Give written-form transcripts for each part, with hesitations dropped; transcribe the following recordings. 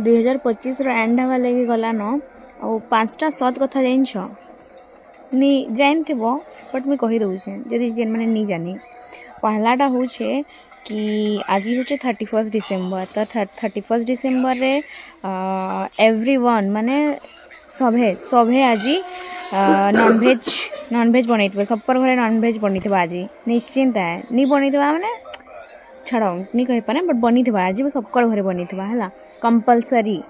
2025 and हवा लगे गलान आ 5टा सत कथा जानछ नी जान थे बट मुझे कही दूचे जदि जेन मैंने नहीं जानी पहलाटा हूँ कि आज हूँ 31 डिसेम्बर तो 31 डिसेम्बर रे एवरीवन माने सभे सभे आज नॉनभेज बनई सबकर घरे नॉनभेज बनी आज निश्चिंत है नहीं बनी माने छाड़ नहीं कही पारे बट बनी आज सबकर घरे बनी है कंपलसरी।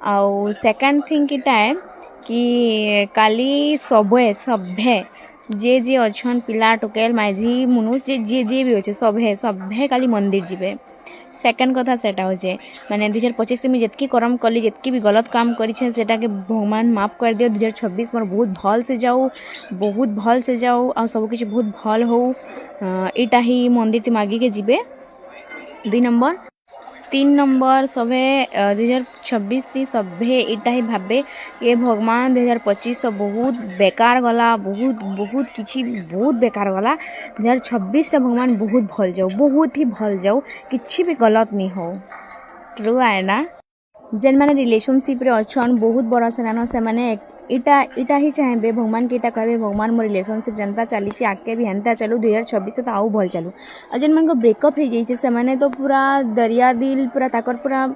आउ सेकेंड थिंग इटा है कि काली सभे सभे जे जे अच्छन पिला टोकेल माझी मुनुष जे जे भी अच्छे सभे सभे काली मंदिर जीवे। सेकेंड कथा सेटा होचे माने 2025 में जितकी कर्म कली जितकी भी गलत काम करी सेटा के भगवान माफ कर दियो। 2026 मोर बहुत भल से जाऊ आ सब किछ बहुत भल हो इटा ही मंदिर ती मागी के जीवे। 2 नंबर 3 नंबर सभे 2026 थी सभे इटा ही भाबे ये भगवान 2025 तो बहुत बेकार गला बहुत किसी बहुत बेकार गला 2026 भगवान बहुत भल जाऊ बहुत ही भल जाऊ किसी भी गलत नहीं हो। ट्रू है ना जेन मैंने रिलेशनशिप रे अच्छन बहुत बड़ा से माने इटा ही चाहे भगवान के इटा कहे भगवान मो रिलेशनशिप जनता चली आगे भी हेन्ता चलू 2026 तो आउ भल चलू। और जेन मन को ब्रेकअप हो जाइए से माने तो पूरा दरिया दिल पूरा ताकर पूरा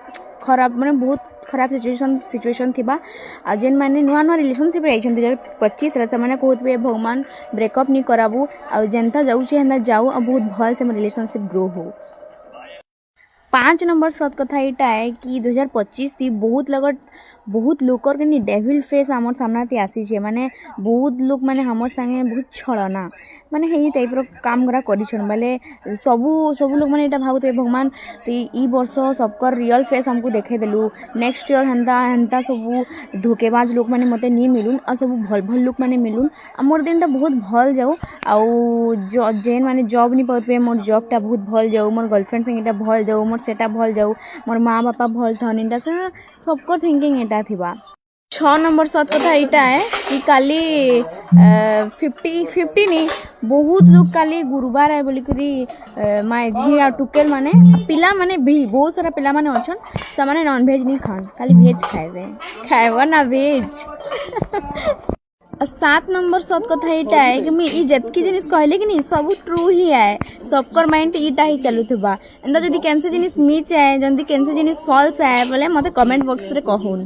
खराब माने बहुत खराब सिचुएशन थिबा। आ जेन माने नुआ रिलेशनशिप रे 2025 रे से माने कहत भगवान ब्रेकअप नहीं कराबू आ जनता जाऊ हेन्ता जाऊ आ बहुत भल से रिलेशनशिप ग्रो हो। 5 नंबर सत कथा यहाँ है कि 2025 थी बहुत लोकर के डेविल फेस आमर सामना आसी माने बहुत लोग माने हमर संगे बहुत छलना माने हे टाइप रो काम करा करिछन बाले सबू लोग माने एटा भाबुते भगवान ई वर्ष सबकर रियल फेस हमको देखे देलु नेक्स्ट ईयर हेन्ता सबू धोखेबाज लोग माने मते नहीं मिलुन आ सबू भल लोग माने मिलुन आ मोर दिनटा बहुत भल जाऊ आउ जेन माने जॉब नहीं पाउते मोर जॉबटा बहुत भल जाऊ मोर गर्लफ्रेंड संगे भल जाऊ मोर सेटा भल जाऊ मोर माँ बापा भल थन इनटा से सबको थिंकिंग एटा थिबा। 6 नंबर सत कथा इटा है कि काली 50 नहीं बहुत लोग काली गुरुवार है बोली करी माझी आ टुकेल माने पिला माने भी बहुत सारा पिला माने अच्छन से माने नॉन वेज नहीं खान खाली वेज खाएबो ना वेज। 7 नंबर सत कथा इटा है कि मैं जितकी जिनिस कहले कि नहीं सब ट्रू ही है सबकर माइंड इटा ही चलुथबा एंदा जदी कैंसे जिनिस मिच है जदी कैंसे जिनिस फॉल्स है बोले मते कमेंट बॉक्स रे कहून।